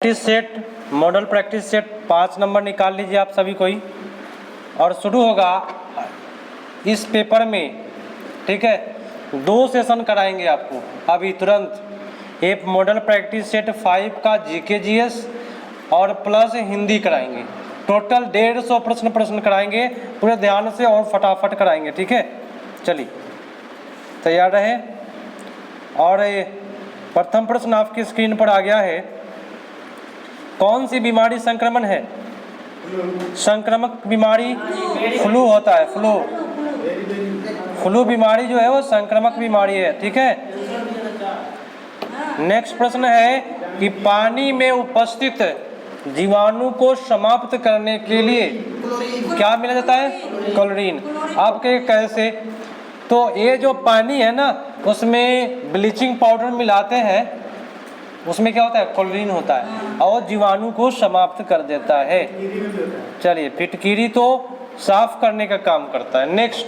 Practice set, model practice set 5 number निकाल लीजिए आप सभी कोई, और शुरू होगा इस पेपर में, ठीक है। 2 सेशन कराएंगे आपको अभी तुरंत। एक मॉडल प्रैक्टिस सेट 5 का जीके जीएस और प्लस हिंदी कराएंगे। टोटल 150 प्रश्न कराएंगे, पूरे ध्यान से और फटाफट कराएंगे, ठीक है। चलिए तैयार रहे। और प्रथम प्रश्न आपकी स्क्रीन पर आ गया है। कौन सी बीमारी संक्रमण है? संक्रामक बीमारी फ्लू होता है। फ्लू बीमारी जो है वो संक्रामक बीमारी है, ठीक है। नेक्स्ट प्रश्न है कि पानी में उपस्थित जीवाणु को समाप्त करने के लिए क्या मिला जाता है? क्लोरीन। आपके कैसे? तो ये जो पानी है ना, उसमें ब्लीचिंग पाउडर मिलाते हैं, उसमें क्या होता है? क्लोरीन होता है, और जीवाणु को समाप्त कर देता है। चलिए, फिटकीरी तो साफ करने का काम करता है। नेक्स्ट,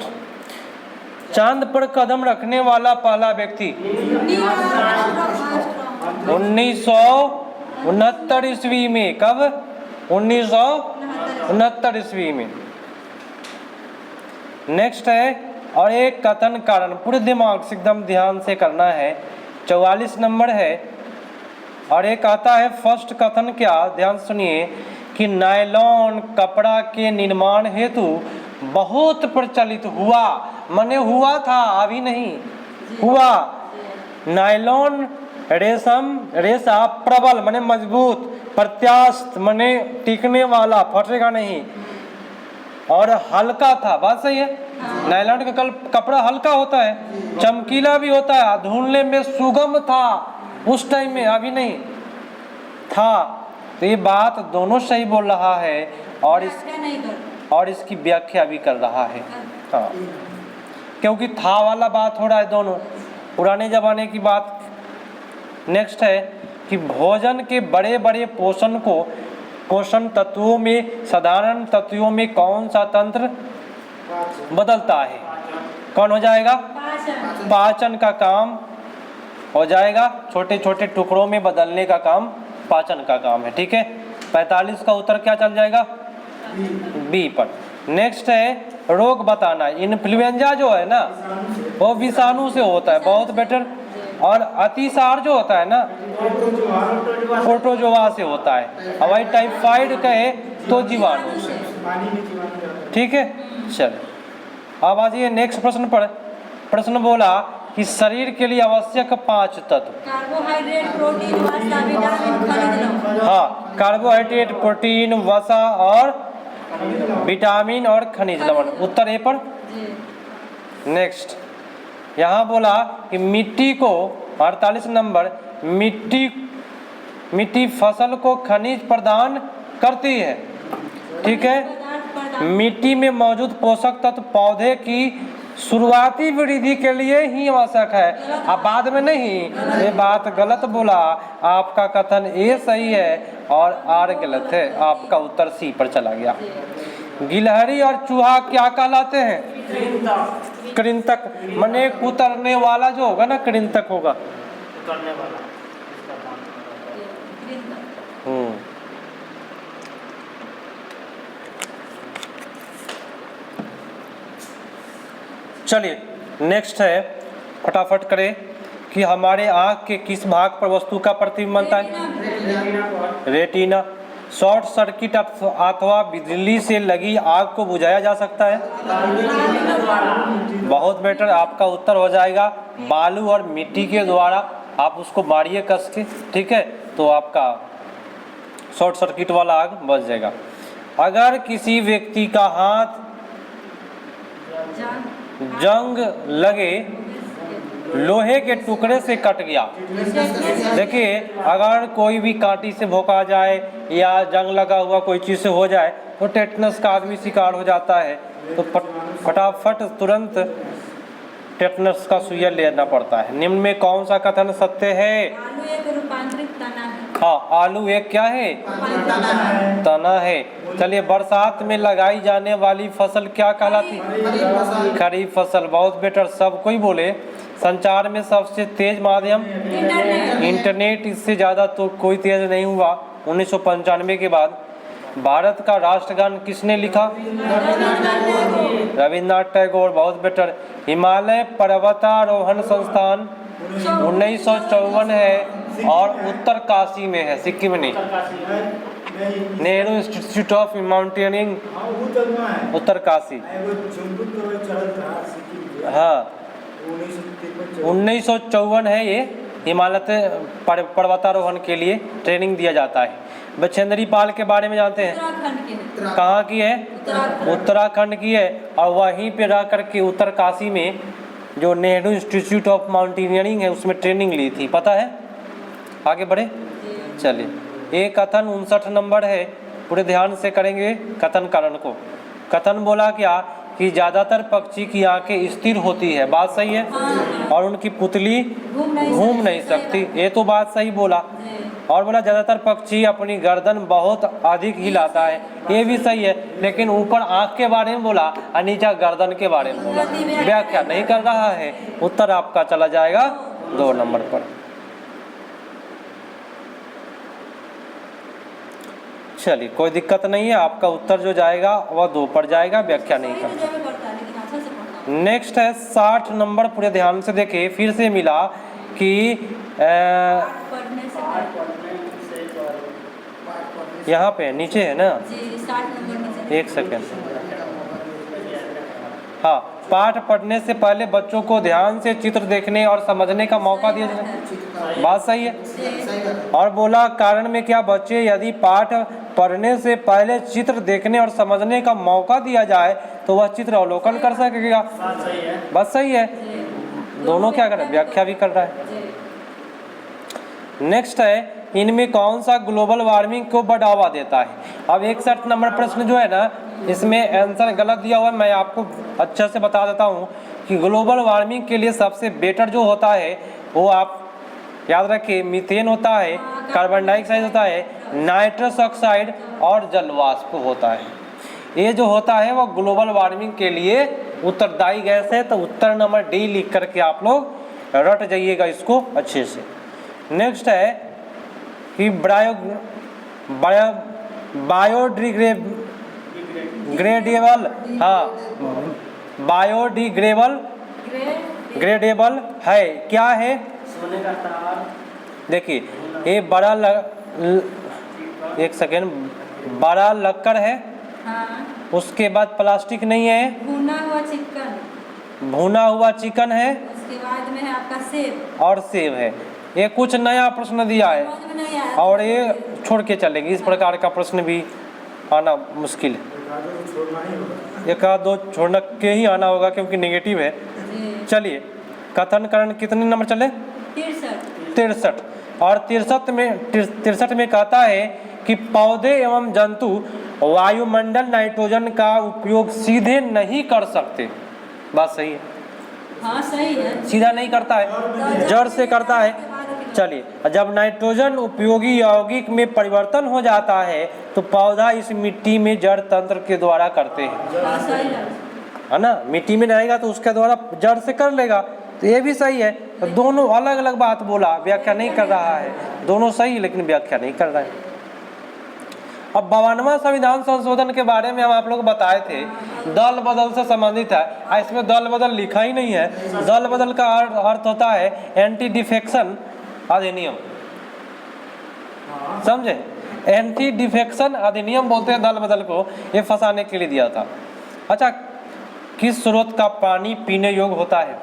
चांद पर कदम रखने वाला पहला व्यक्ति 1969 ईस्वी में। कब? 1969 ईस्वी में। नेक्स्ट है, और एक कथन कारण, पूरे दिमाग से एकदम ध्यान से करना है। 44 नंबर है, और एक आता है फर्स्ट कथन क्या, ध्यान सुनिए, कि नायलॉन कपड़ा के निर्माण हेतु बहुत प्रचलित हुआ। माने हुआ था, अभी नहीं हुआ। नायलॉन रेशा प्रबल माने मजबूत, प्रत्यास्थ माने टिकने वाला, फटेगा नहीं, और हल्का था। बात सही है। नायलॉन का कपड़ा हल्का होता है, चमकीला भी होता है, धुलने में सुगम था उस टाइम में, अभी नहीं था। तो ये बात दोनों सही बोल रहा है, और इसकी व्याख्या भी कर रहा है। हाँ, क्योंकि था वाला बात हो रहा है, दोनों पुराने जमाने की बात। नेक्स्ट है कि भोजन के बड़े बड़े पोषण तत्वों में साधारण तत्वों में कौन सा तंत्र बदलता है? कौन हो जाएगा? पाचन का काम हो जाएगा। छोटे छोटे टुकड़ों में बदलने का काम पाचन का काम है, ठीक है। 45 का उत्तर क्या चल जाएगा? बी पर। नेक्स्ट है रोग बताना। इन्फ्लुएंजा जो है ना, वो विषाणु से होता है, बहुत बेटर। और अतिसार जो होता है ना, प्रोटोजोआ से होता है। हवाई टाइफाइड कहे तो जीवाणु से, ठीक है। चलिए अब आ जाइए नेक्स्ट प्रश्न पर। प्रश्न बोला कि शरीर के लिए आवश्यक 5 तत्व। कार्बोहाइड्रेट, प्रोटीन, वसा, विटामिन, खनिज लवण। हाँ, कार्बोहाइड्रेट, प्रोटीन, वसा और विटामिन और खनिज लवण। उत्तर ए पर। नेक्स्ट, यहाँ बोला कि मिट्टी को 48 नंबर, मिट्टी फसल को खनिज प्रदान करती है, ठीक है। मिट्टी में मौजूद पोषक तत्व पौधे की शुरुआती वृद्धि के लिए ही आवश्यक है, अब बाद में नहीं। ये बात गलत बोला। आपका कथन ए सही है और आर गलत है। आपका उत्तर सी पर चला गया। गिलहरी और चूहा क्या कहलाते हैं? कृंतक। माने कुतरने वाला जो होगा ना, कृंतक होगा। कुतरने वाला। चलिए नेक्स्ट है, फटाफट करें कि हमारे आँख के किस भाग पर वस्तु का प्रतिबिंब बनता है? रेटिना। शॉर्ट सर्किट अथवा बिजली से लगी आग को बुझाया जा सकता है? बहुत बेटर। आपका उत्तर हो जाएगा बालू और मिट्टी के द्वारा। आप उसको मारिए कस के, ठीक है, तो आपका शॉर्ट सर्किट वाला आग बुझ जाएगा। अगर किसी व्यक्ति का हाथ जंग लगे लोहे के टुकड़े से कट गया, देखिए अगर कोई भी कांटी से भोंका जाए या जंग लगा हुआ कोई चीज़ से हो जाए तो टेटनस का आदमी शिकार हो जाता है। तो फटाफट तुरंत टेटनस का सुइया लेना पड़ता है। निम्न में कौन सा कथन सत्य है? आलू एक रूपांतरित तना है। हाँ, आलू एक क्या है? तना है। चलिए, बरसात में लगाई जाने वाली फसल क्या कहलाती? खरीफ फसल। बहुत बेटर, सब कोई बोले। संचार में सबसे तेज माध्यम? इंटरनेट। इससे ज़्यादा तो कोई तेज नहीं हुआ। 1995 के बाद। भारत का राष्ट्रगान किसने लिखा? रविन्द्रनाथ टैगोर। बहुत बेटर। हिमालय पर्वतारोहण संस्थान 1954 है और उत्तरकाशी में है, सिक्किम में नहीं। Nehru institute of mountaineering Uttarkashi. हाँ 1954 है ये। हिमालय पर्वतारोहण के लिए ट्रेनिंग दिया जाता है। बछेंद्री पाल के बारे में जानते हैं? उत्तराखंड के हैं। कहाँ की है? उत्तराखंड की है। और वहीं पे रह करके उत्तरकाशी में जो नेहरू इंस्टीट्यूट ऑफ माउंटेनियरिंग है उसमें ट्रेनिंग ली थी, पता है? आगे बढ़े, चलिए। एक कथन 59 नंबर है, पूरे ध्यान से करेंगे कथन कारण को। कथन बोला क्या कि ज़्यादातर पक्षी की आंखें स्थिर होती है, बात सही है, और उनकी पुतली घूम नहीं सकती, ये तो बात सही बोला। और बोला ज़्यादातर पक्षी अपनी गर्दन बहुत अधिक हिलाता है, ये भी सही है, लेकिन ऊपर आँख के बारे में बोला और नीचे गर्दन के बारे में बोला, व्याख्या नहीं कर रहा है। उत्तर आपका चला जाएगा 2 नंबर पर। चलिए कोई दिक्कत नहीं है, आपका उत्तर जो जाएगा वह 2 पर जाएगा, व्याख्या नहीं कर। नेक्स्ट है 60 नंबर, पूरे ध्यान से देखिए। फिर से मिला कि यहाँ पे नीचे है ना, 60 नंबर। एक सेकेंड। हाँ, पाठ पढ़ने से पहले बच्चों को ध्यान से चित्र देखने और समझने का मौका दिया जाए, बात सही है। और बोला कारण में क्या, बच्चे यदि पाठ पढ़ने से पहले चित्र देखने और समझने का मौका दिया जाए तो वह चित्र अवलोकन कर सकेगा, बात सही है। दोनों क्या कर रहे हैं, व्याख्या भी कर रहा है। नेक्स्ट है, इनमें कौन सा ग्लोबल वार्मिंग को बढ़ावा देता है? अब 61 नंबर प्रश्न जो है ना, इसमें आंसर गलत दिया हुआ है, मैं आपको अच्छे से बता देता हूँ कि ग्लोबल वार्मिंग के लिए सबसे बेटर जो होता है वो आप याद रखिए, मीथेन होता है, कार्बन डाइऑक्साइड होता है, नाइट्रस ऑक्साइड और जलवाष्प होता है। ये जो होता है वो ग्लोबल वार्मिंग के लिए उत्तरदायी गैस है। तो उत्तर नंबर डी लिख करके आप लोग रट जाइएगा इसको अच्छे से। नेक्स्ट है कि बायोडिग्रेडेबल, हाँ बायोडिग्रेडेबल है, क्या है? सोने का तार। देखिए ये बड़ा एक सेकेंड, बड़ा लक्कड़ है, हाँ। उसके बाद प्लास्टिक नहीं है, भुना हुआ चिकन है, उसके बाद में है आपका सेब और सेब है। ये कुछ नया प्रश्न दिया है और ये छोड़ के चलेंगे, इस प्रकार का प्रश्न भी आना मुश्किल है, एक आध दो छोड़ना के ही आना होगा क्योंकि नेगेटिव है। चलिए कथन करण कितने नंबर चले? 63। और 63 में कहता है कि पौधे एवं जंतु वायुमंडल नाइट्रोजन का उपयोग सीधे नहीं कर सकते, बात सही है। हाँ सही है, सीधा नहीं करता है, जड़ से करता है। चलिए जब नाइट्रोजन उपयोगी यौगिक में परिवर्तन हो जाता है तो पौधा इस मिट्टी में जड़ तंत्र के द्वारा करते हैं, हाँ सही है ना। मिट्टी में रहेगा तो उसके द्वारा जड़ से कर लेगा, तो ये भी सही है। तो दोनों अलग अलग बात बोला, व्याख्या नहीं कर रहा है, दोनों सही लेकिन व्याख्या नहीं कर रहा है। अब 52वां संविधान संशोधन के बारे में हम आप लोग बताए थे, दल बदल से संबंधित है। इसमें दल बदल लिखा ही नहीं है। दल बदल का अर्थ होता है एंटी डिफेक्शन अधिनियम, समझे? एंटी डिफेक्शन अधिनियम बोलते हैं दल बदल को, ये फंसाने के लिए दिया था। अच्छा, किस स्रोत का पानी पीने योग्य होता है?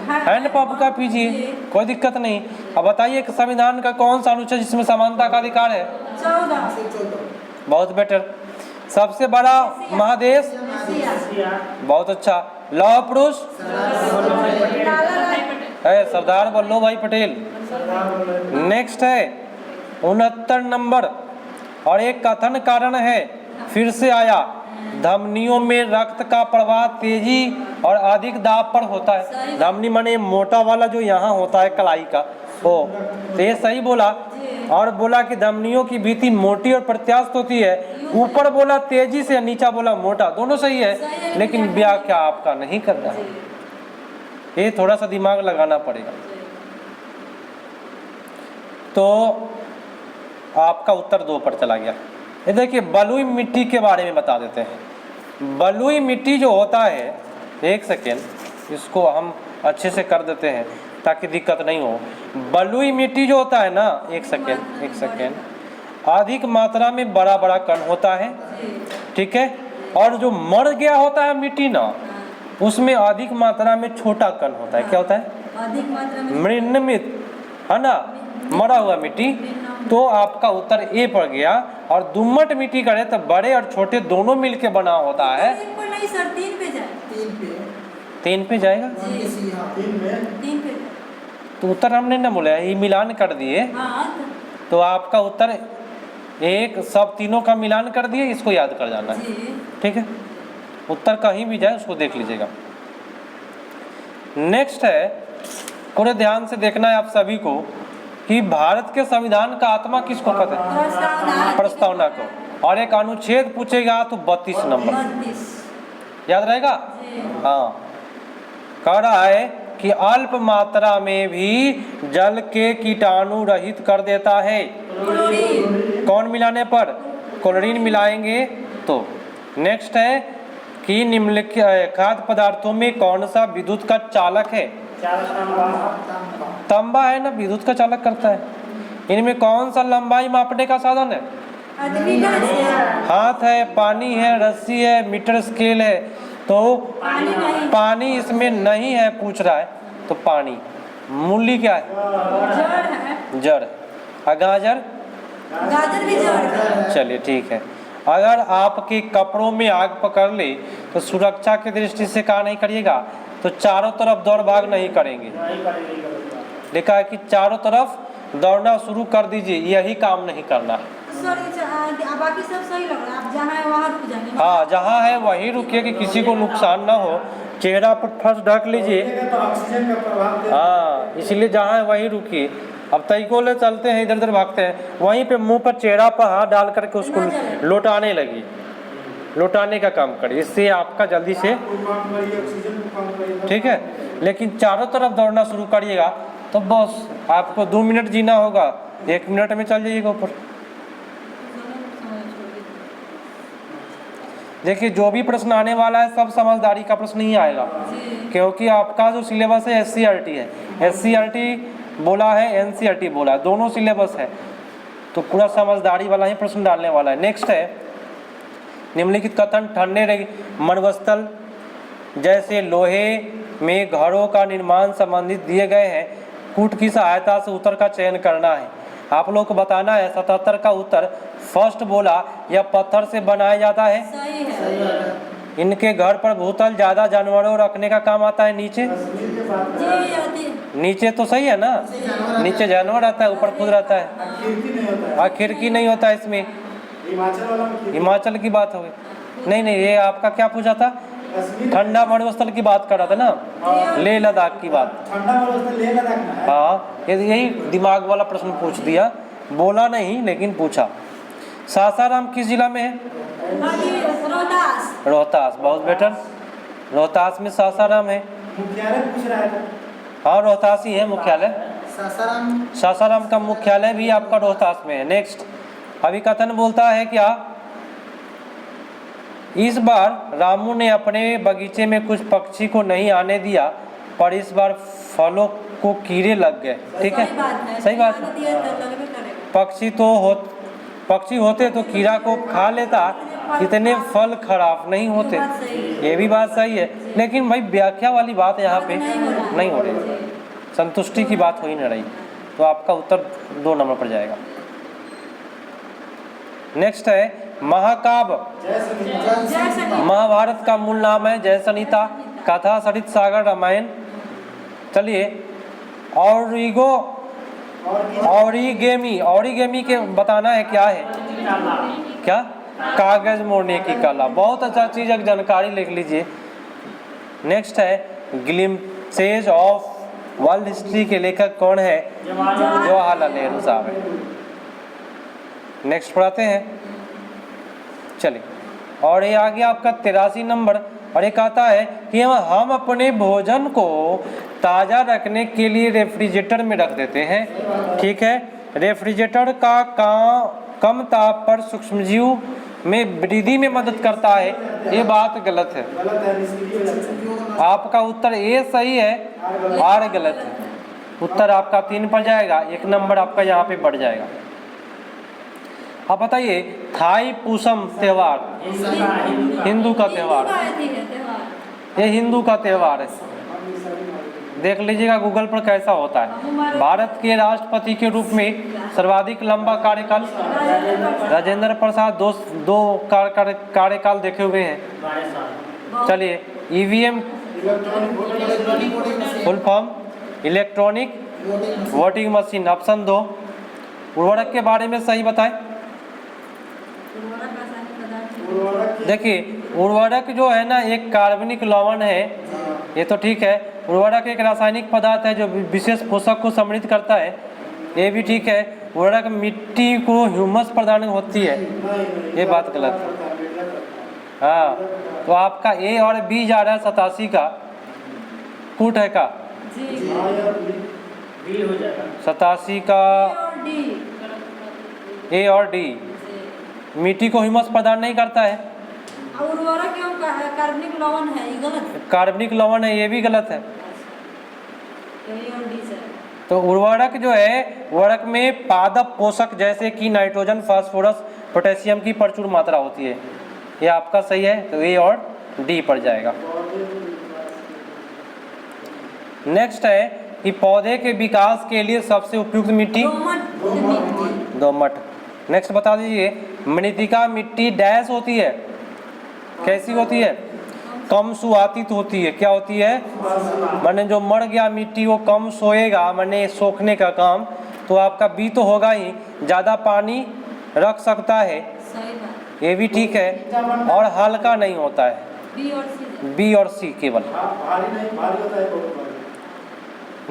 हैंडपंप का पीजिए, कोई दिक्कत नहीं। अब बताइए कि संविधान का कौन सा अनुच्छेद जिसमें समानता का अधिकार है? 14। बहुत बेटर। सबसे बड़ा महादेश? बहुत अच्छा। लौह पुरुष है सरदार वल्लभ भाई पटेल। नेक्स्ट है 69 नंबर, और एक कथन कारण है, फिर से आया, धमनियों में रक्त का प्रवाह तेजी और अधिक दाब पर होता है। धमनी माने मोटा वाला जो यहाँ होता है कलाई का, वो तो ये सही बोला। और बोला कि धमनियों की भित्ति मोटी और प्रत्यास्थ होती है। ऊपर बोला तेजी से, नीचा बोला मोटा, दोनों सही है लेकिन व्याख्या आपका नहीं कर रहा है, ये थोड़ा सा दिमाग लगाना पड़ेगा। तो आपका उत्तर 2 पर चला गया। ये देखिए बलुई मिट्टी के बारे में बता देते हैं। बलुई मिट्टी जो होता है, एक सेकेंड इसको हम अच्छे से कर देते हैं ताकि दिक्कत नहीं हो। बलुई मिट्टी जो होता है ना, एक सेकेंड, अधिक मात्रा में बड़ा बड़ा कण होता है, ठीक है। और जो मर गया होता है मिट्टी ना, उसमें अधिक मात्रा में छोटा कण होता है। क्या होता है? अधिक मात्रा में मृण्मयित, है ना, मरा हुआ मिट्टी। तो आपका उत्तर ए पर गया। और दोमट मिट्टी करे तो बड़े और छोटे दोनों मिलके बना होता है। एक पर नहीं सर, 3 पे जाए। 3 पे जाएगा जी, 3 पे। तो उत्तर हमने ना बोला, ये मिलान कर दिए। हाँ तो आपका उत्तर एक, सब तीनों का मिलान कर दिए, इसको याद कर जाना है, जी। ठीक है। उत्तर कहीं भी जाए उसको देख लीजिएगा। नेक्स्ट है, पूरे ध्यान से देखना है आप सभी को कि भारत के संविधान का आत्मा किसको कहते हैं? प्रस्तावना को। और एक अनुच्छेद पूछेगा तो 32 नंबर 32। याद रहेगा। हाँ, कह रहा है कि अल्प मात्रा में भी जल के कीटाणु रहित कर देता है। क्लोरीन। कौन मिलाने पर? क्लोरीन मिलाएंगे तो। नेक्स्ट है कि निम्नलिखित खाद्य पदार्थों में कौन सा विद्युत का चालक है? तांबा है ना, विद्युत का चालक करता है। इनमें कौन सा लंबाई मापने का साधन है? हाथ है, पानी है, रस्सी है, मीटर स्केल है। तो पानी इसमें नहीं है, पूछ रहा है तो पानी। मूली क्या है? जड़। गाजर? गाजर भी जड़ है। चलिए ठीक है। अगर आपके कपड़ों में आग पकड़ ले तो सुरक्षा की दृष्टि से क्या नहीं करिएगा? तो चारों तरफ दौड़ भाग नहीं करेंगे। लिखा है कि चारों तरफ दौड़ना शुरू कर दीजिए, यही काम नहीं करना। बाकी सब सही लग रहा है, आप जहाँ है वहाँ रुक जाएंगे। हाँ, जहाँ है वहीं रुकिए कि किसी को नुकसान ना हो। चेहरा पर फर्स्ट ढक लीजिए। हाँ, इसलिए जहाँ है वहीं रुकिए। अब तरीकों ले चलते हैं, इधर उधर भागते हैं, वहीं पे मुंह पर चेहरा पर हाथ डाल करके उसको लौटाने लगी, लौटाने का काम करिए, इससे आपका जल्दी से, ठीक है। लेकिन चारों तरफ दौड़ना शुरू करिएगा तो बस आपको 2 मिनट जीना होगा, 1 मिनट में चल जाइएगा ऊपर। देखिए जो भी प्रश्न आने वाला है सब समझदारी का प्रश्न ही आएगा, क्योंकि आपका जो सिलेबस है SCRT है। SCRT बोला है, NCRT बोला है, दोनों सिलेबस है, तो पूरा समझदारी वाला ही प्रश्न डालने वाला है। नेक्स्ट है, निम्नलिखित कथन ठन्डे मरुस्थल जैसे लोहे में घरों का निर्माण संबंधित दिए गए हैं, कूट की सहायता से उत्तर का चयन करना है। आप लोग को बताना है 77 का उत्तर फर्स्ट बोला या पत्थर से बनाया जाता है। सही है। इनके घर पर भूतल ज्यादा जानवरों रखने का काम आता है। नीचे नीचे तो सही है ना, नीचे जानवर रहता है, ऊपर खुद रहता है, और खिड़की नहीं होता है इसमें। हिमाचल की बात हो गई। नहीं नहीं, ये आपका क्या पूछा था? ठंडा मरुस्थल की बात कर रहा था ना, लेह लद्दाख की बात। हाँ, यही दिमाग वाला प्रश्न पूछ दिया, बोला नहीं लेकिन पूछा। सासाराम किस जिला में है? रोहतास। रोहतास, बहुत बेटर। रोहतास में सासाराम है। मुख्यालय पूछ रहा था। हाँ, रोहतास ही है मुख्यालय। सासाराम का मुख्यालय भी आपका रोहतास में है। नेक्स्ट, अभी कथन बोलता है क्या? इस बार रामू ने अपने बगीचे में कुछ पक्षी को नहीं आने दिया, पर इस बार फलों को कीड़े लग गए। ठीक है, सही बात है। पक्षी होते तो कीड़ा को खा लेता, इतने फल खराब नहीं होते। ये भी बात सही है, लेकिन भाई व्याख्या वाली बात यहाँ पे नहीं हो रही, संतुष्टि की बात हो ही नहीं रही, तो आपका उत्तर 2 नंबर पर जाएगा। नेक्स्ट है, महाकाव्य महाभारत का मूल नाम है जय संहिता, कथा सरित सागर रामायण। चलिए, ऑरिगेमी के बताना है क्या है? क्या? कागज मोड़ने की कला। बहुत अच्छा चीज, एक जानकारी लिख लीजिए। नेक्स्ट है, ग्लिम्पसेज ऑफ वर्ल्ड हिस्ट्री के लेखक कौन है? जवाहरलाल नेहरू साहब है। नेक्स्ट पढ़ाते हैं, चलिए। और ये आ गया आपका 83 नंबर। और एक आता है कि हम अपने भोजन को ताज़ा रखने के लिए रेफ्रिजरेटर में रख देते हैं। ठीक है, रेफ्रिजरेटर का कम ताप पर सूक्ष्मजीव में वृद्धि में मदद करता है, ये बात गलत है। आपका उत्तर ए सही है, आर गलत है। उत्तर आपका 3 पर जाएगा, 1 नंबर आपका यहाँ पे बढ़ जाएगा। अब बताइए, थाई पूसम त्योहार हिंदू का त्योहार, ये हिंदू का त्योहार है। देख लीजिएगा गूगल पर कैसा होता है। भारत के राष्ट्रपति के रूप में सर्वाधिक लंबा कार्यकाल राजेंद्र प्रसाद, दो कार्यकाल देखे हुए हैं। चलिए, EVM full form electronic voting machine, option 2। उर्वरक के बारे में सही बताएं। देखिए, उर्वरक जो है ना, एक कार्बनिक लवण है, ये तो ठीक है। उर्वरक एक रासायनिक पदार्थ है जो विशेष पोषक को समृद्ध करता है, ये भी ठीक है। उर्वरक मिट्टी को ह्यूमस प्रदान होती है, ये बात गलत है। हाँ, तो आपका ए और बी जा रहा है 87 का, कूट है का 87 का ए और डी। मिट्टी को ह्यूमस प्रदान नहीं करता है। उर्वरक एवं कार्बनिक लवण है, ये गलत है। कार्बनिक लवण है, ये भी गलत है। ए और डी सर। तो उर्वरक जो है, उर्वरक में पादप पोषक जैसे कि नाइट्रोजन, फास्फोरस, पोटेशियम की प्रचुर मात्रा होती है, ये आपका सही है, तो ए और डी पर जाएगा। नेक्स्ट है कि पौधे के विकास के लिए सबसे उपयुक्त मिट्टी दोमट। नेक्स्ट बता दीजिए, मृतिका मिट्टी डैश होती है, कैसी होती है? कम सुआतित होती है। क्या होती है? माने जो मर गया मिट्टी वो कम सोएगा, माने सोखने का काम, तो आपका बी तो होगा ही, ज़्यादा पानी रख सकता है, ये भी ठीक है, और हल्का नहीं होता है, बी और सी केवल।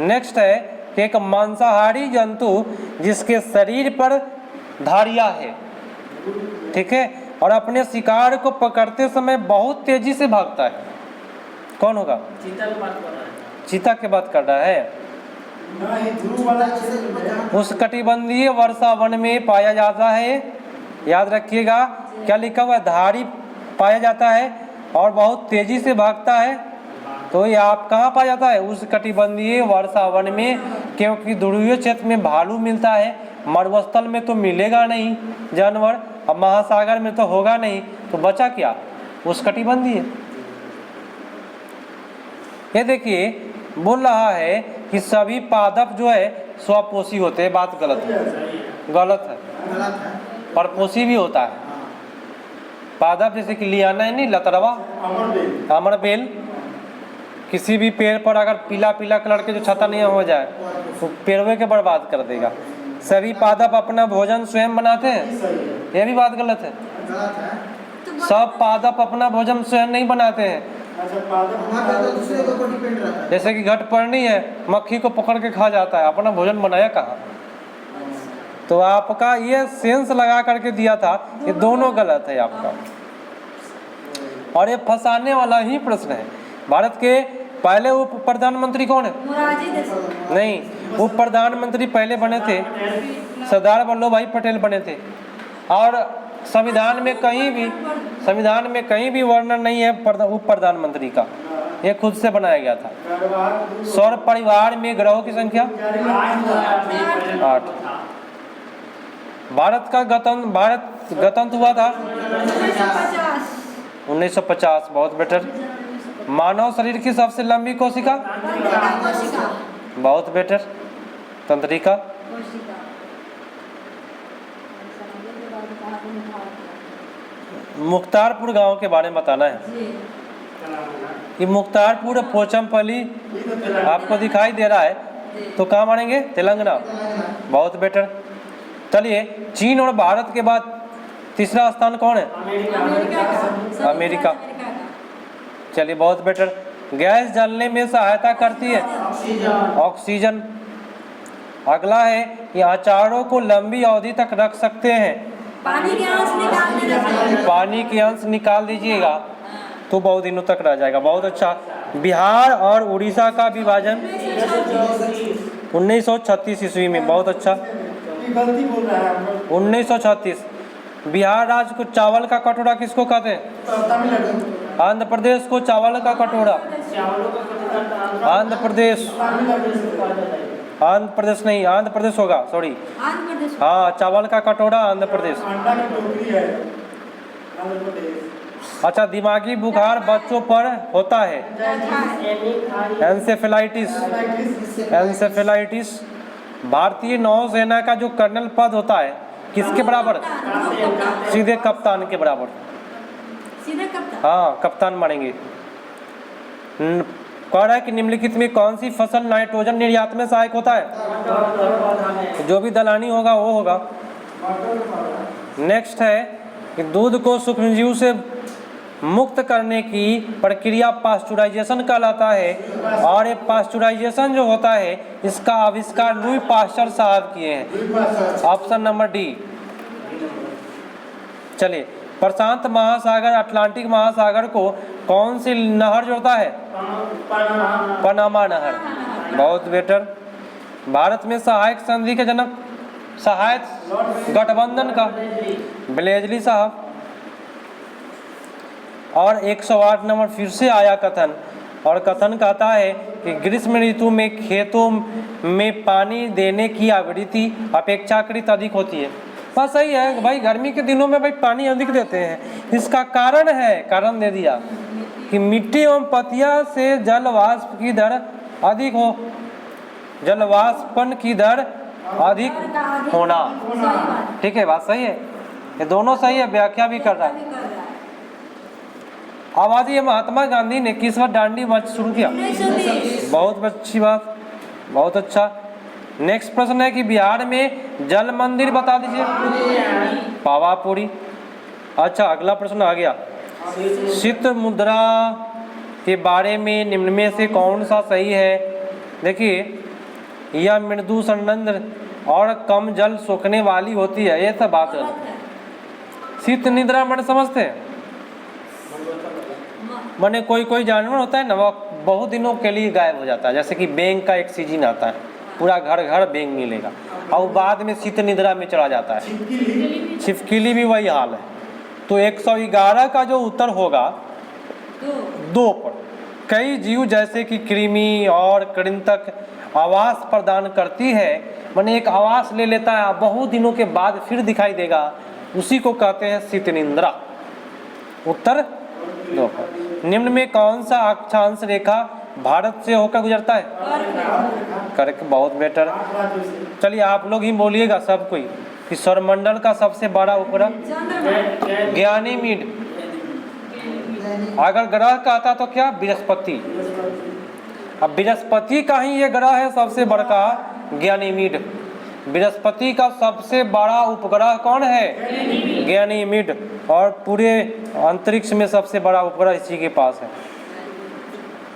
नेक्स्ट है कि एक मांसाहारी जंतु जिसके शरीर पर धारियां है, ठीक है, और अपने शिकार को पकड़ते समय बहुत तेजी से भागता है, कौन होगा? चीता की बात कर रहा है। उष्णकटिबंधीय वर्षा वन में पाया जाता है, याद रखिएगा। क्या लिखा हुआ है? धारी पाया जाता है और बहुत तेजी से भागता है, तो ये आप कहाँ पाया जाता है? उष्णकटिबंधीय वर्षा वन में, क्योंकि ध्रुवीय क्षेत्र में भालू मिलता है, मरुस्थल में तो मिलेगा नहीं जानवर, अब महासागर में तो होगा नहीं, तो बचा क्या? उष्णकटिबंधीय। ये देखिए, बोल रहा है कि सभी पादप जो है स्वपोषी होते हैं, बात गलत है, गलत है, परपोषी भी होता है। पादप जैसे कि लियाना है नहीं, लतरवा, अमरबेल, किसी भी पेड़ पर अगर पीला पीला कलर के जो छत्ता नहीं हो जाए तो पेड़वे के बर्बाद कर देगा। सभी पादप अपना भोजन स्वयं बनाते हैं, ये भी बात गलत है। सब पादप अपना भोजन स्वयं नहीं बनाते हैं। जैसे कि घटपर्णी है, मक्खी को पकड़ के खा जाता है, अपना भोजन बनाया कहाँ? तो आपका ये सेंस लगा करके दिया था, ये दोनों गलत है आपका, और ये फंसाने वाला ही प्रश्न है। भारत के पहले उप प्रधानमंत्री कौन है? नहीं, उप प्रधानमंत्री पहले बने थे सरदार वल्लभ भाई पटेल बने थे, और संविधान में कहीं भी वर्णन नहीं है उप प्रधानमंत्री का, ये खुद से बनाया गया था। सौर परिवार में ग्रहों की संख्या 8। भारत गणतंत्र हुआ था 1950, बहुत बेटर। मानव शरीर की सबसे लंबी कोशिका, बहुत बेटर, तंत्रिका। मुख्तारपुर गांव के बारे में बताना है। ये मुख्तारपुर पोचमपल्ली आपको दिखाई दे रहा है, तो कहाँ मानेंगे? तेलंगाना, बहुत बेटर। चलिए, चीन और भारत के बाद तीसरा स्थान कौन है? अमेरिका। चलिए, बहुत बेटर। गैस जलने में सहायता करती है ऑक्सीजन। अगला है कि अचारों को लंबी अवधि तक रख सकते हैं। पानी के अंश निकाल दीजिएगा तो बहुत दिनों तक रह जाएगा, बहुत अच्छा। बिहार और उड़ीसा का विभाजन 1936 ईस्वी में, बहुत अच्छा। ये गलती बोल रहा है हम लोग। 1936। बिहार राज्य को चावल का कटोरा किसको कहते हैं? तमिलनाडु। आंध्र प्रदेश को चावल का कटोरा, आंध्र प्रदेश, आंध्र प्रदेश नहीं, आंध्र प्रदेश होगा, सॉरी। आंध्र प्रदेश। हाँ, चावल का कटोरा आंध्र प्रदेश। अंडा की टोकरी है आंध्र प्रदेश। अच्छा, दिमागी बुखार बच्चों पर होता है, एंसेफेलाइटिस, एंसेफेलाइटिस। भारतीय नौसेना का जो कर्नल पद होता है किसके बराबर? सीधे कप्तान के बराबर। सीधे कप्तान। हाँ, कप्तान मानेंगे। कह रहा है कि निम्नलिखित में कौन सी फसल नाइट्रोजन निर्यात में सहायक होता है? जो भी दलानी होगा वो होगा। नेक्स्ट है कि दूध को सूक्ष्मजीव से मुक्त करने की प्रक्रिया पास्चुराइजेशन कहलाता है, और ये पास्चुराइजेशन जो होता है इसका आविष्कार लुई पास्चर साहब किए हैं। Option number D. चलिए, प्रशांत महासागर अटलांटिक महासागर को कौन सी नहर जोड़ता है? पनामा नहर। बहुत बेटर। भारत में सहायक संधि के जनक, सहायक गठबंधन का, ब्लेजली साहब। और 108 नंबर फिर से आया कथन, और कथन कहता है कि ग्रीष्म ऋतु में खेतों में पानी देने की आवृत्ति अपेक्षाकृत अधिक होती है। बस सही है भाई, गर्मी के दिनों में भाई पानी अधिक देते हैं। इसका कारण है, कारण दे दिया कि मिट्टी एवं पतिया से जल वाष्प की दर अधिक हो, जल वाष्पन की दर अधिक होना। ठीक है, बात सही है, ये दोनों सही है, व्याख्या भी कर रहा है। अब आज ये महात्मा गांधी ने किस बार दांडी मार्च शुरू किया? 1930। बहुत अच्छी बात, बहुत अच्छा। नेक्स्ट प्रश्न है कि बिहार में जल मंदिर बता दीजिए। पावापुरी। अच्छा, अगला प्रश्न आ गया, शीत मुद्रा के बारे में निम्न में से कौन सा सही है? देखिए, यह मृदु संरंध्र और कम जल सोखने वाली होती है, ये सब बात है। शीत निद्रा मैंने समझते हैं, माने कोई कोई जानवर होता है ना, वो बहुत दिनों के लिए गायब हो जाता है। जैसे कि बैंग का एक सीजन आता है, पूरा घर घर बैंग मिलेगा, और बाद में शीत निद्रा में चला जाता है। छिपकली भी वही हाल है। तो 111 का जो उत्तर होगा 2 पर। कई जीव जैसे कि कृमि और कृंतक आवास प्रदान करती है, माने एक आवास ले लेता है, बहुत दिनों के बाद फिर दिखाई देगा, उसी को कहते हैं शीत निद्रा। उत्तर 2 पर। निम्न में कौन सा अक्षांश रेखा भारत से होकर गुजरता है? कर्क। बहुत बेटर। चलिए, आप लोग ही बोलिएगा सब कोई कि सौरमंडल का सबसे बड़ा उपग्रह ज्ञानीमीड। अगर ग्रह कहता तो क्या? बृहस्पति। अब बृहस्पति का ही ये ग्रह है सबसे बड़का, ज्ञानीमीड। बृहस्पति का सबसे बड़ा उपग्रह कौन है? ज्ञानीमीड। और पूरे अंतरिक्ष में सबसे बड़ा उपग्रह इसी के पास है।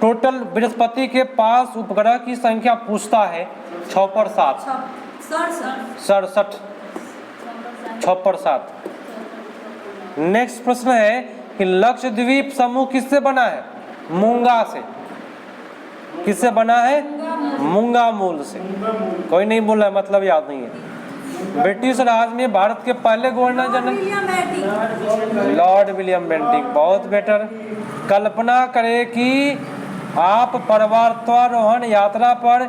टोटल बृहस्पति के पास उपग्रह की संख्या पूछता है 6 पर 7, 67, 6 पर 7। नेक्स्ट प्रश्न है कि लक्षद्वीप समूह किससे बना है? मूंगा से। किससे बना है? मूंगा मूल से। कोई नहीं बोला है, मतलब याद नहीं है। ब्रिटिश राज में भारत के पहले governor general Lord William Bentinck. बहुत बेटर। कल्पना करें कि आप पर्वतारोहण यात्रा पर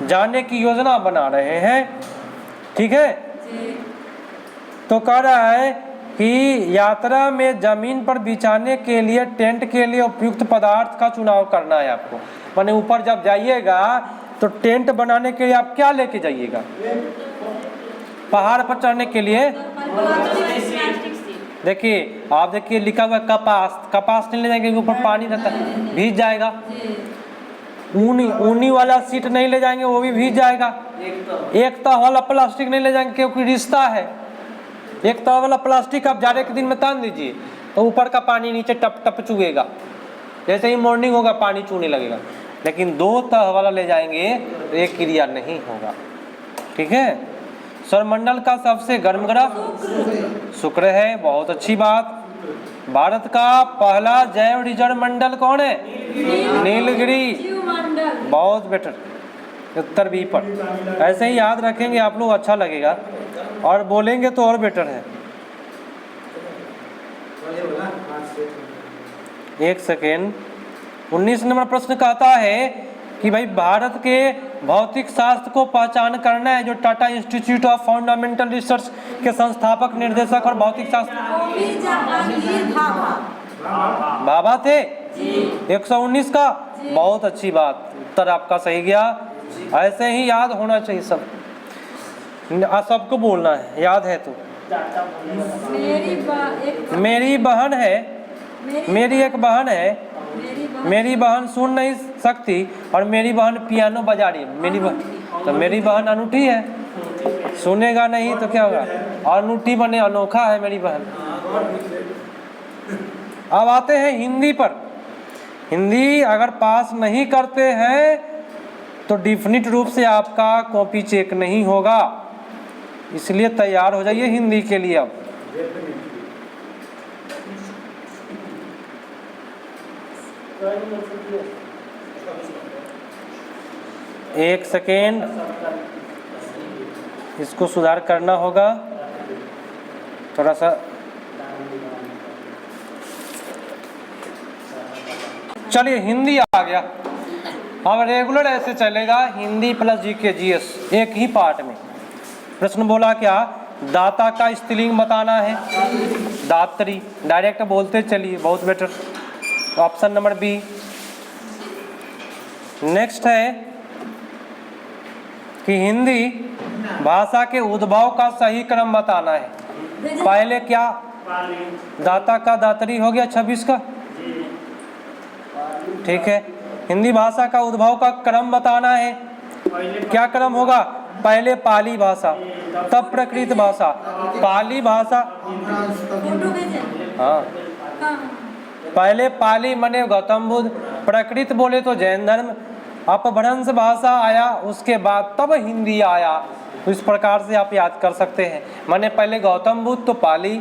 जाने की योजना बना रहे हैं, ठीक है? तो कह रहा है कि यात्रा में जमीन पर बिछाने के लिए टेंट के लिए उपयुक्त पदार्थ का चुनाव करना है आपको। माने ऊपर जब जाइएगा तो टेंट बनाने के लिए आप क्या लेके जाइएगा? पहाड़ पर चढ़ने के लिए देखिए, आप देखिए लिखा हुआ है कपास। कपास नहीं ले जाएंगे, ऊपर पानी रहता है, भीग जाएगा। ऊनी वाला सीट नहीं ले जाएंगे, वो भी भीग जाएगा। एक तह वाला प्लास्टिक नहीं ले जाएंगे क्योंकि रिश्ता है। एक तह वाला प्लास्टिक आप जाड़े के दिन में तान दीजिए तो ऊपर का पानी नीचे टप टप चुएगा, जैसे ही मॉर्निंग होगा पानी चूने लगेगा। लेकिन 2 तह वाला ले जाएंगे तो एक क्रिया नहीं होगा, ठीक है? सौरमंडल का सबसे गर्म ग्रह शुक्र है। बहुत अच्छी बात। भारत का पहला जैव रिजर्व मंडल कौन है? नीलगिरी। बहुत बेटर। उत्तर बी पर। ऐसे ही याद रखेंगे आप लोग, अच्छा लगेगा, और बोलेंगे तो और बेटर है। एक सेकेंड। 19 नंबर प्रश्न कहता है कि भाई भारत के भौतिक शास्त्र को पहचान करना है, जो Tata institute of fundamental research के संस्थापक, निर्देशक और भौतिक शास्त्र होमी जहांगीर भाभा। भाभा थे। जी 119 का, जी। बहुत अच्छी बात, उत्तर आपका सही गया। ऐसे ही याद होना चाहिए सब, सबको बोलना है, याद है तो। मेरी बहन है, मेरी एक बहन है, मेरी बहन सुन नहीं सकती और मेरी बहन पियानो बजा रही है। मेरी बहन, तो मेरी बहन अनूठी है, सुनेगा नहीं तो क्या होगा, अनूठी बने अनोखा है मेरी बहन। अब आते हैं हिंदी पर। हिंदी अगर पास नहीं करते हैं तो डिफिनिट रूप से आपका कॉपी चेक नहीं होगा, इसलिए तैयार हो जाइए हिंदी के लिए। अब एक सेकेंड, इसको सुधार करना होगा थोड़ा सा। चलिए हिंदी आ गया। अब रेगुलर ऐसे चलेगा, हिंदी प्लस जीके जीएस एक ही पार्ट में। प्रश्न बोला क्या, दाता का स्त्रीलिंग बताना है, दात्री। डायरेक्ट बोलते चलिए, बहुत better. Option number B. Next है कि हिंदी भाषा के उद्भव का सही क्रम बताना है। पहले क्या, दाता का दात्री हो गया 26 का, ठीक है। हिंदी भाषा का उद्भव का क्रम बताना है, क्या क्रम होगा, पहले पाली भाषा, तब प्रकृत भाषा। पाली भाषा, हाँ, पहले पाली माने गौतम बुद्ध, प्रकृत बोले तो जैन धर्म, अपभ्रंश भाषा आया, उसके बाद तब हिंदी आया। तो इस प्रकार से आप याद कर सकते हैं, माने पहले गौतम बुद्ध तो पाली,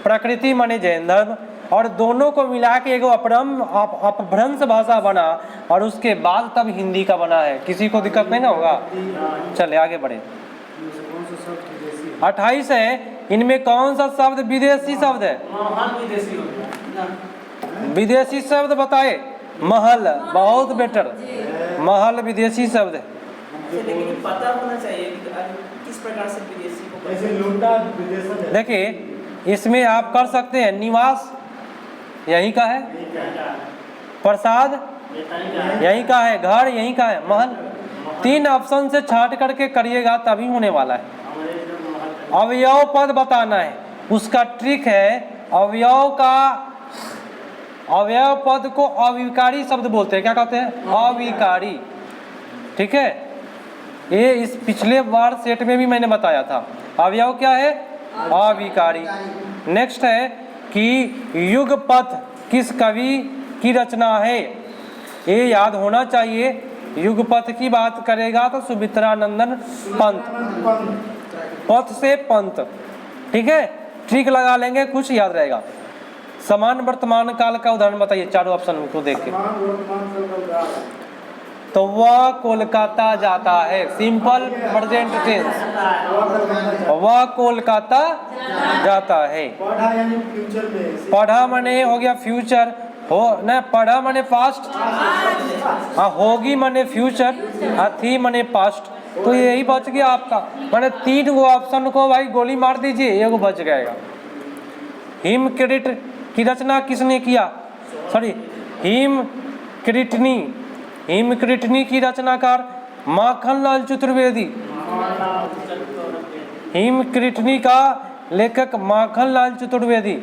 प्रकृति माने जैन धर्म, और दोनों को मिला के एक अपभ्रंश भाषा बना, और उसके बाद तब हिंदी का बना है। किसी को दिक्कत नहीं ना होगा। चले आगे बढ़े। 28 है, इनमें कौन सा शब्द विदेशी शब्द है, विदेशी शब्द बताए। महल, बहुत बेटर, महल विदेशी शब्द है। लेकिन पता होना चाहिए कि किस प्रकार से विदेशी को ऐसे लूटा विदेशों में। देखिए इसमें आप कर सकते हैं, निवास यहीं का है, प्रसाद यहीं का है, घर यहीं का है, महल। 3 ऑप्शन से छांट करके करिएगा तभी होने वाला है। अवयव पद बताना है, उसका ट्रिक है। अवयव पद को अविकारी शब्द बोलते हैं, क्या कहते हैं, अविकारी, ठीक है। ये इस पिछले बार सेट में भी मैंने बताया था, अवयव क्या है, अविकारी। नेक्स्ट है कि युगपथ किस कवि की रचना है, ये याद होना चाहिए। युगपथ की बात करेगा तो सुमित्रानंदन पंत, पथ से पंत, ठीक है। ट्रिक लगा लेंगे, कुछ याद रहेगा। समान वर्तमान काल का उदाहरण बताइए, चारों ऑप्शन को देख के। तो वह कोलकाता जाता है, सिंपल प्रेजेंट टेंस, वह कोलकाता जाता है। पढ़ा यानी फ्यूचर में, पढ़ा माने हो गया फ्यूचर, हो ना, पढ़ा माने पास्ट, हाँ, होगी माने फ्यूचर, थी माने पास्ट। तो यही बच गया आपका, माने 3 गो ऑप्शन को भाई गोली मार दीजिए, एगो बच जाएगा। हिमक्रीट की रचना किसने किया, सॉरी, हिमक्रीटनी की रचनाकार माखनलाल चतुर्वेदी। हिमक्रीटनी का लेखक माखनलाल चतुर्वेदी।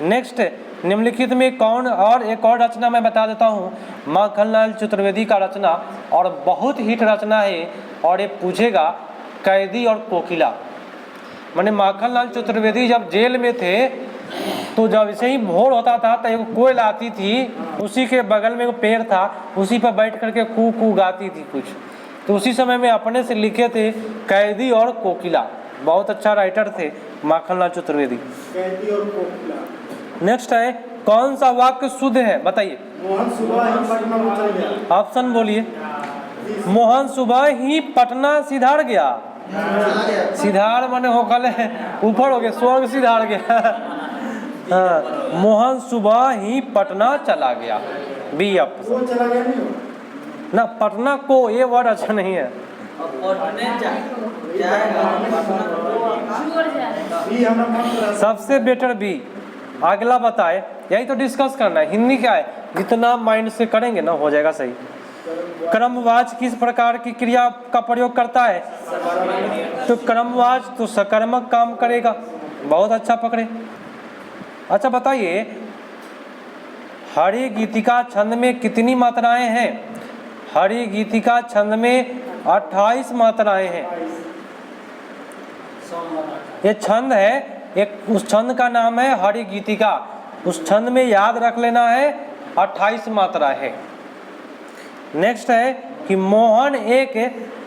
नेक्स्ट, निम्नलिखित में कौन, और एक और रचना मैं बता देता हूँ, माखनलाल चतुर्वेदी का रचना, और बहुत हिट रचना है, और ये पूछेगा कैदी और कोकिला। माने माखनलाल चतुर्वेदी जब जेल में थे तो जब ऐसे ही भोर होता था तो एक कोयल आती थी, उसी के बगल में एक पेड़ था, उसी पर बैठ करके कू कू गाती थी कुछ। तो उसी समय में अपने से लिखे थे कैदी और कोकिला। बहुत अच्छा राइटर थे माखनलाल चतुर्वेदी। कैदी और कोकिला। नेक्स्ट है, कौन सा वाक्य शुद्ध है बताइए। मोहन सुबह ही पटना में चल गया। ऑप्शन बोलिए। मोहन सुबह ही पटना सिधार गया। सिधार माने हो कल ऊपर हो गया, स्वर्ग सिधार गया। हाँ, मोहन सुबह ही पटना चला गया। बी अप वो चला गया नहीं हो? ना, पटना को ये वर्ड अच्छा नहीं है। बी हमरा मन करा। सबसे बेटर बी। अगला बताए, यही तो डिस्कस करना है। हिंदी क्या है, जितना माइंड से करेंगे ना हो जाएगा सही। कर्मवाच किस प्रकार की क्रिया का प्रयोग करता है? तो कर्मवाच तो सकर्मक काम करेगा। बहुत अच्छा पकड़े। अच्छा बताइए, हरि गीतिका छंद में कितनी मात्राएं हैं? हरि गीतिका छंद में 28 मात्राएं हैं। ये छंद है, एक उस छंद का नाम है हरि गीतिका। उस छंद में याद रख लेना है 28 मात्रा है। नेक्स्ट है कि मोहन एक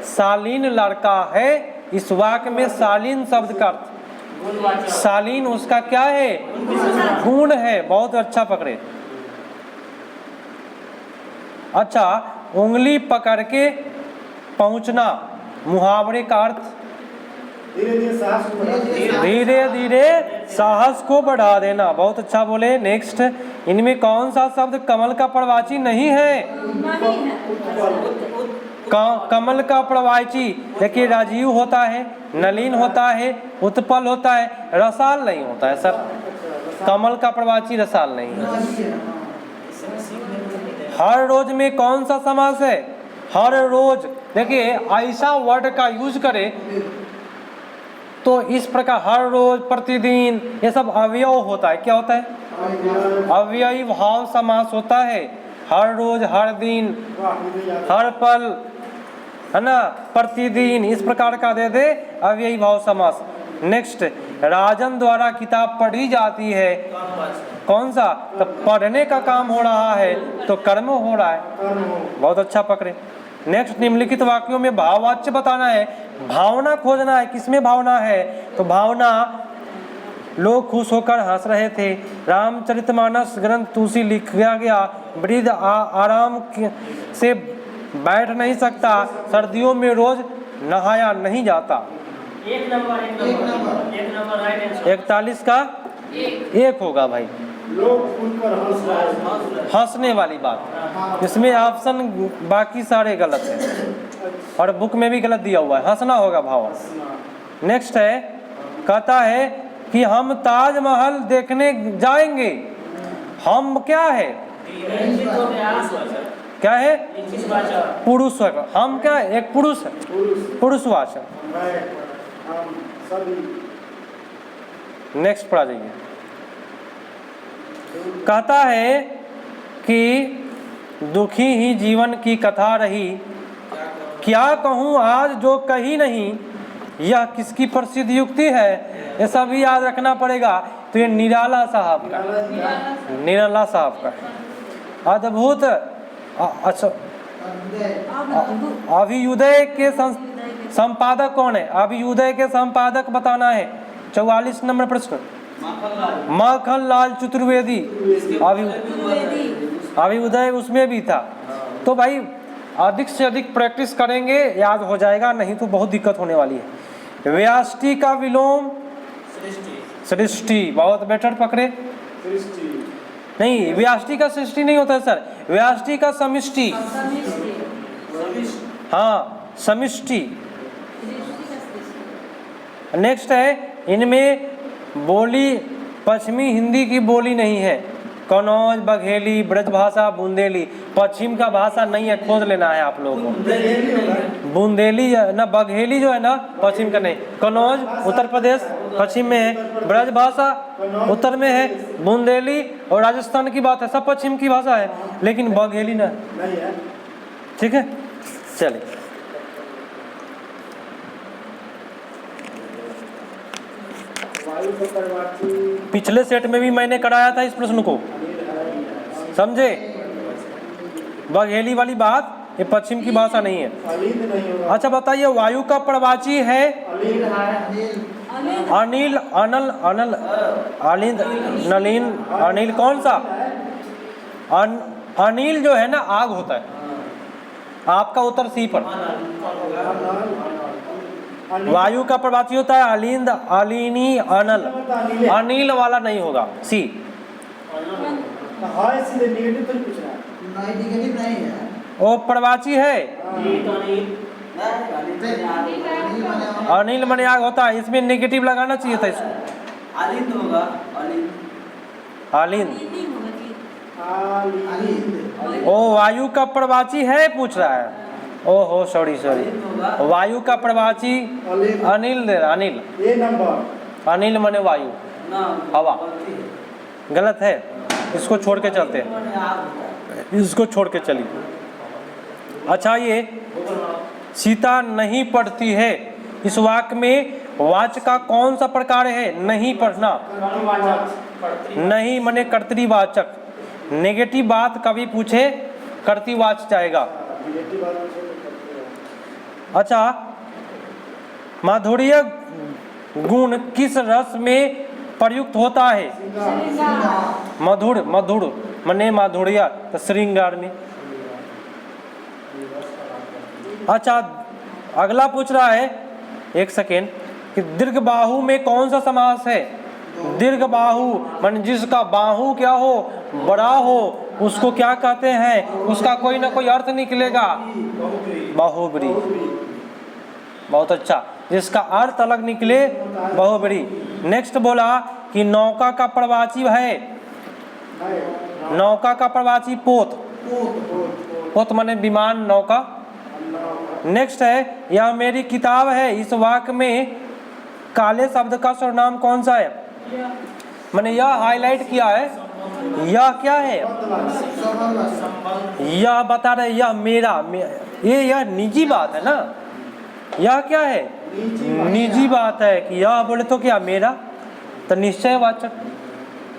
शालीन लड़का है। इस वाक्य में शालीन शब्द का अर्थ, शालीन उसका क्या है? गुण है। बहुत अच्छा पकड़े। अच्छा, उंगली पकड़ के पहुंचना, मुहावरे का अर्थ धीरे धीरे साहस को बढ़ा देना। धीरे धीरे साहस को बढ़ा देना। बहुत अच्छा बोले। नेक्स्ट, इनमें कौन सा शब्द कमल का प्रवाची नहीं है? कमल का प्रवाची देखिए, राजीव होता है, नलिन होता है, उत्पल होता है, रसाल नहीं होता है सर। कमल का प्रवाची रसाल नहीं है। हर रोज में कौन सा समास है? हर रोज। देखिए, ऐसा वर्ड का यूज करे तो इस प्रकार हर रोज, प्रतिदिन, ये सब अवयव होता है। क्या होता है? अव्ययी भाव समास होता है। हर रोज, हर दिन, हर पल, है ना, प्रतिदिन, इस प्रकार का दे दे अव्ययी भाव समास। नेक्स्ट, राजन द्वारा किताब पढ़ी जाती है। कौन सा? तो पढ़ने का काम हो रहा है तो कर्म हो रहा है। बहुत अच्छा पकड़े। नेक्स्ट, निम्नलिखित वाक्यों में भाववाच्य बताना है, भावना खोजना है। किसमें भावना है? तो भावना, लोग खुश होकर हंस रहे थे। रामचरितमानस ग्रंथ तुलसी लिखा गया। वृद्ध आराम से बैठ नहीं सकता। सर्दियों में रोज नहाया नहीं जाता। 41 का 1 होगा भाई। लोग खुलकर हंस रहे हैं। हंसने वाली बात, इसमें ऑप्शन बाकी सारे गलत हैं और बुक में भी गलत दिया हुआ है। हंसना होगा भाव। नेक्स्ट है, कहता है कि हम ताजमहल देखने जाएंगे। हम क्या है? क्या है? पुरुष। हम क्या है? एक पुरुष है, पुरुषवाचक। मैं, हम सभी। नेक्स्ट पर आ जाइए। कहता है कि दुखी ही जीवन की कथा रही, क्या कहूँ आज जो कही नहीं। यह किसकी प्रसिद्ध युक्ति है? ये सब भी याद रखना पड़ेगा। तो ये निराला साहब का, निराला साहब का अद्भुत। अच्छा, अभियुदय के संपादक कौन है? अभियुदय के संपादक बताना है। 44 नंबर प्रश्न। माखन लाल चतुर्वेदी। अभियुदय उसमें भी था। तो भाई अधिक से अधिक प्रैक्टिस करेंगे, याद हो जाएगा, नहीं तो बहुत दिक्कत होने वाली है। व्याष्टि का विलोम सृष्टि। बहुत बेटर पकड़े। नहीं, व्याष्टि का सृष्टि नहीं होता है सर, व्याष्टि का समिष्टि। हाँ, समिष्टि। नेक्स्ट है, इनमें बोली पश्चिमी हिंदी की बोली नहीं है। कन्नौज, बघेली, ब्रजभाषा, बुंदेली। पश्चिम का भाषा नहीं है, खोज लेना है आप लोगों को। बुंदेली ना, बघेली जो है ना पश्चिम का नहीं। कन्नौज उत्तर प्रदेश पश्चिम में है, ब्रजभाषा उत्तर में है, बुंदेली और राजस्थान की बात है, सब पश्चिम की भाषा है, लेकिन बघेली ना नहीं है। ठीक है, चलिए। पिछले सेट में भी मैंने कराया था इस प्रश्न को, समझे? बघेली वाली बात, ये पश्चिम की भाषा नहीं है। अच्छा बताइए, वायु का प्रवाची है अनिल, अनल, अनल, अलिंद, नलिन, अनिल। कौन सा? अनिल जो है ना आग होता है, आपका उत्तर सी पर। अनिल। वायु का प्रवाची होता है अलिंद, अलिनी, अनल। अनिल वाला नहीं होगा, सी। हाँ इसलिए नेगेटिव तो नहीं पूछ रहा है। नहीं नेगेटिव नहीं है। वो प्रवाची है, हाँ। अनिल मने आग होता है, इसमें नेगेटिव लगाना चाहिए था इसको। अलिंद होगा, अलिंद। अलिंद, नहीं होगा जी। अलिंद। ओ वायु का प्रवाची है पूछ रहा है। ओहो सॉरी सॉरी, अलिंद होगा। वायु का प्रवाची अलिंद। अनिल दे, अनिल। ए नंबर। अनिल मने वायु, ना, हवा। गलती है। गलत है, इसको छोड़ के चलते हैं, माने आग होता है। इसको छोड़ के चलिए। अच्छा, ये सीता नहीं पढ़ती है, इस वाक्य में वाच का कौन सा प्रकार है? नहीं पढ़ना। नहीं मने कर्तरीवाचक। नेगेटिव बात कभी पूछे कर्तरीवाच जाएगा। नेगेटिव बात पूछे तो करते हैं। अच्छा, माधुर्य गुण किस रस में प्रयुक्त होता है? मधुर, मधुर मने माधुर्य, तो श्रृंगार में। अच्छा, अगला पूछ रहा है, एक सेकेंड, कि दीर्घ बाहु में कौन सा समास है? दीर्घ बाहु मान जिसका बाहु क्या हो, बड़ा हो, उसको क्या कहते हैं? उसका कोई ना कोई अर्थ निकलेगा, बाहुबरी। बहुत अच्छा, जिसका अर्थ अलग निकले, बाहुबरी। नेक्स्ट बोला कि नौका का प्रवाची है, नौका का प्रवाची पोत। पोत माने विमान, नौका। नेक्स्ट है, यह मेरी किताब है, इस वाक्य में काले शब्द का सर्वनाम कौन सा है? मैंने यह हाईलाइट किया है, यह क्या है? यह बता रहे यह मेरा, यह निजी बात है ना, यह क्या है? निजी बात है। कि यह बोले तो क्या मेरा, तो निश्चयवाचक।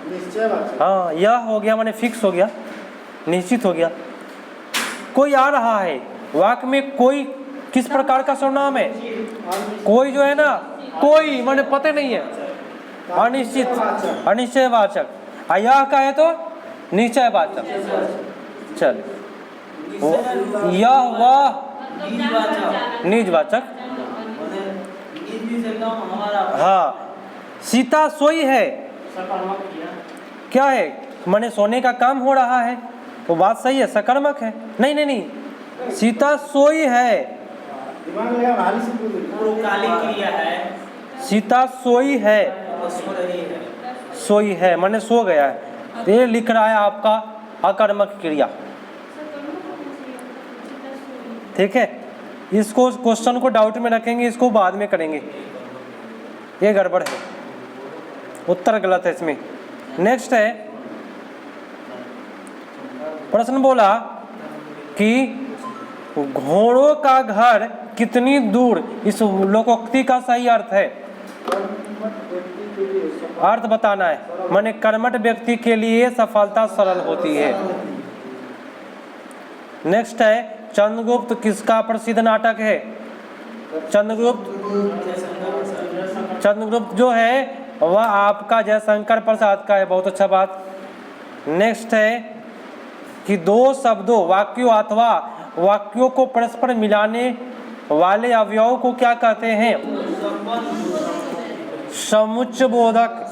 निश्चयवाचक। हाँ, यह हो गया माने फिक्स हो गया, निश्चित हो गया। कोई आ रहा है, वाक्य में कोई किस प्रकार का सर्वनाम है? कोई जो है ना, कोई माने पता नहीं है, अनिश्चित, अनिश्चयवाचक। यह का है तो निश्चयवाचक। चल, यह वह निजवाचक। हाँ, सीता सोई है, क्या है? माने सोने का काम हो रहा है, तो बात सही है, सकर्मक है। नहीं नहीं नहीं, सीता सोई है, दिमाग लगा हाली से पूछ रही। पूर्वकालिक क्रिया है, सीता सोई है, वो सो रही है। सोई है माने सो गया है। तो ये लिख रहा है आपका अकर्मक क्रिया। ठीक है, इसको क्वेश्चन को डाउट में रखेंगे, इसको बाद में करेंगे, ये गड़बड़ है, उत्तर गलत है इसमें। नेक्स्ट है, प्रश्न बोला कि घोड़ों का घर कितनी दूर, इस लोकोक्ति का सही अर्थ है? अर्थ बताना है, माने कर्मठ व्यक्ति के लिए सफलता सरल होती है। नेक्स्ट है, चंद्रगुप्त किसका प्रसिद्ध नाटक है? चंद्रगुप्त, चंद्रगुप्त जो है वह आपका जयशंकर प्रसाद का है। बहुत अच्छा बात। नेक्स्ट है कि दो शब्दों, वाक्यों अथवा वाक्यों को परस्पर मिलाने वाले अवयव को क्या कहते हैं? समुच्चय बोधक।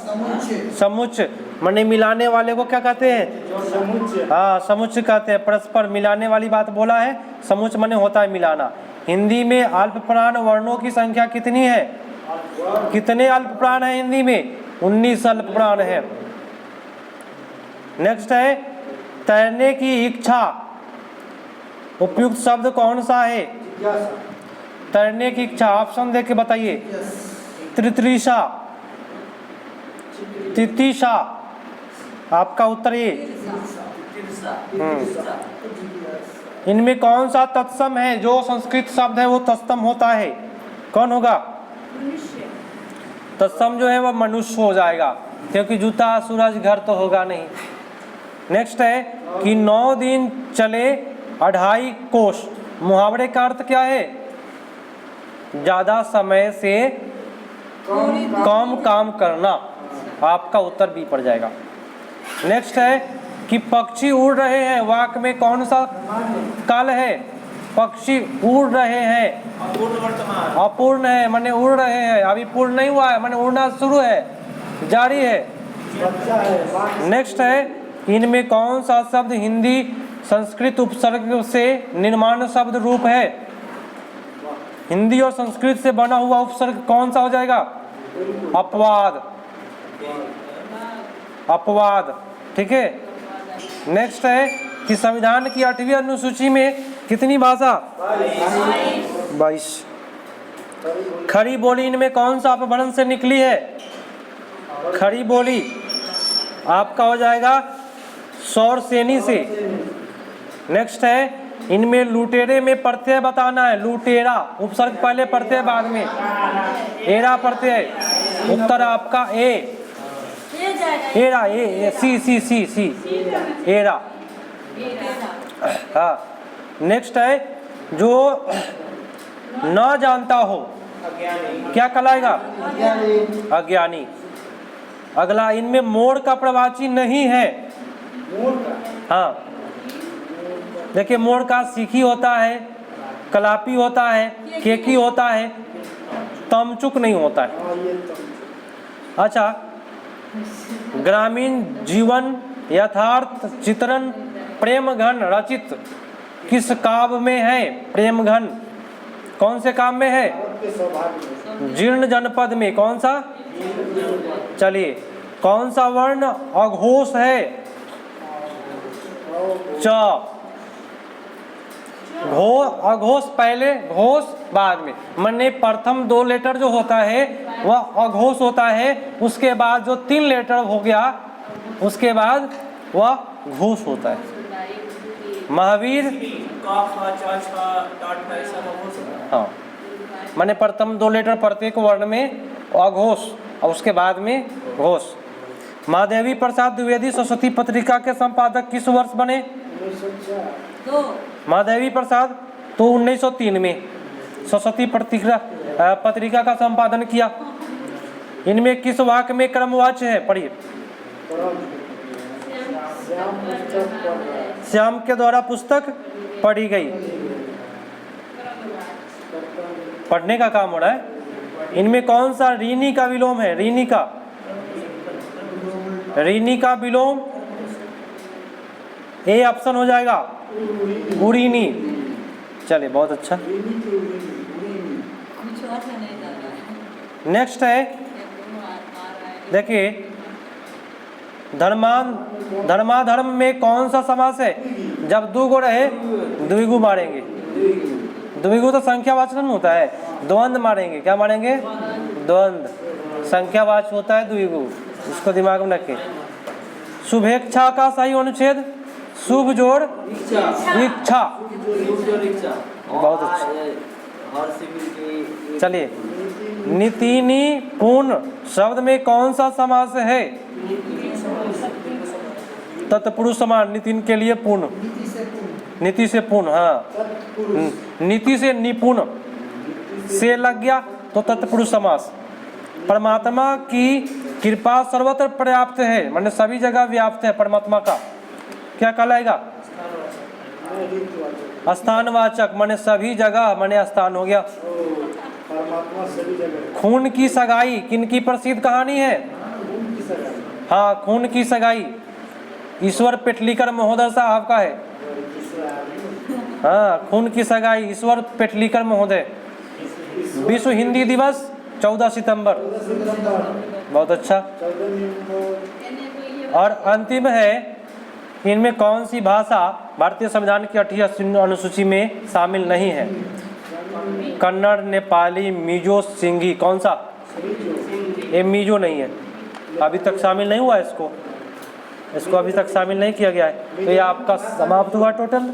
समुच्चय माने मिलाने वाले को क्या कहते हैं? समुच्चय। हाँ, समुच्चय कहते हैं। परस्पर मिलाने वाली बात बोला है, समुच्चय माने होता है मिलाना। हिंदी में अल्प प्राण वर्णों की संख्या कितनी है? कितने अल्प प्राण है हिंदी में? 19 अल्प प्राण है। नेक्स्ट है, तैरने की इच्छा, उपयुक्त शब्द कौन सा है? तैरने की इच्छा, ऑप्शन देख के बताइए। त्रितृषा, तितिशा, आपका उत्तर ये। इनमें कौन सा तत्सम है? जो संस्कृत शब्द है वो तत्सम होता है, कौन होगा? तत्सम जो है वह मनुष्य हो जाएगा, क्योंकि जूता सूरज घर तो होगा नहीं। नेक्स्ट है कि 9 दिन चले 2.5 कोस, मुहावरे का अर्थ क्या है? ज्यादा समय से कम काम करना, आपका उत्तर बी पड़ जाएगा। नेक्स्ट है कि पक्षी उड़ रहे हैं, वाक्य में कौन सा काल है? पक्षी उड़ रहे हैं। अपूर्ण वर्तमान। अपूर्ण है माने उड़ रहे हैं, अभी पूर्ण नहीं हुआ है माने उड़ना शुरू है, जारी है। बच्चा है। नेक्स्ट है, इनमें कौन सा शब्द हिंदी संस्कृत उपसर्ग से निर्माण शब्द रूप है? हिंदी और संस्कृत से बना हुआ उपसर्ग कौन सा हो जाएगा? अपवाद। अपवाद, ठीक है। नेक्स्ट है कि संविधान की 8वीं अनुसूची में कितनी भाषा? 22। खड़ी बोली इनमें कौन सा अपभ्रंश से निकली है? खड़ी बोली आपका हो जाएगा सौर सेनी से। नेक्स्ट है, इनमें लुटेरे में प्रत्यय बताना है। लुटेरा उपसर्ग पहले प्रत्यय बाद में एरा प्रत्यय। उत्तर आपका ए, ये जाएगा एरा, ए सी सी सी सी एरा। हाँ। नेक्स्ट है, जो न जानता हो क्या कहलाएगा? अज्ञानी। अगला, इनमें मोर का प्रवाची नहीं है। हाँ, देखिए मोर का सीखी होता है, कलापी होता है, केकी होता है, तमचुक नहीं होता है। अच्छा, ग्रामीण जीवन यथार्थ चित्रण प्रेम घन रचित किस काव्य में है? प्रेम घन कौन से काव्य में है? जीर्ण जनपद में। कौन सा? चलिए, कौन सा वर्ण अघोष है? च। अघोष पहले, घोष बाद में, माने प्रथम 2 लेटर जो होता है वह अघोष होता है, उसके बाद जो 3 लेटर हो गया उसके बाद वह घोष होता है। महावीर, हाँ, माने प्रथम 2 लेटर प्रत्येक वर्ण में अघोष और उसके बाद में घोष। महादेवी प्रसाद द्विवेदी सरस्वती पत्रिका के संपादक किस वर्ष बने? 2। महादेवी प्रसाद तो 1903 में सरस्वती पत्रिका का संपादन किया। इनमें किस वाक्य में क्रमवाच्य है? पढ़िए। श्याम के द्वारा पुस्तक पढ़ी गई। पढ़ने का काम हो रहा है। इनमें कौन सा ऋणी का विलोम है? ऋणी का, ऋणी का विलोम ए ऑप्शन हो जाएगा, उड़ीनी। चलिए, बहुत अच्छा। नेक्स्ट है, देखिए धर्माधर्म में कौन सा समास है? जब 2 गो रहे द्विगु मारेंगे। द्विगु तो संख्यावाचक नहीं होता है, द्वंद्व मारेंगे। क्या मारेंगे? द्वंद्व। संख्यावाचक होता है द्विगु, इसको दिमाग में रखें। शुभेच्छा का सही अनुच्छेद शुभ जोड़ इच्छा। बहुत अच्छा। चलिए, नितिनी पूर्ण शब्द में कौन सा समास है? तत्पुरुष समान, नितिन के लिए पूर्ण, नीति से पूर्ण। हाँ, नीति से निपुण से लग गया तो तत्पुरुष समास। परमात्मा की कृपा सर्वत्र पर्याप्त है, माने सभी जगह व्याप्त है परमात्मा का। क्या कहलाएगा? स्थानवाचक, माने सभी जगह, माने स्थान हो गया। परमात्मा सभी जगह। खून की सगाई किनकी प्रसिद्ध कहानी है? हाँ, खून की सगाई ईश्वर पेटलीकर महोदय साहब का है। हाँ, खून की सगाई ईश्वर पेटलीकर महोदय। विश्व हिंदी दिवस 14 सितंबर। बहुत अच्छा। और अंतिम है, इनमें कौन सी भाषा भारतीय संविधान की 8वीं अनुसूची में शामिल नहीं है? कन्नड़, नेपाली, मिजो, सिंधी। कौन सा? ये मिजो नहीं है, अभी तक शामिल नहीं हुआ। इसको अभी तक शामिल नहीं किया गया है। तो ये आपका समाप्त हुआ टोटल।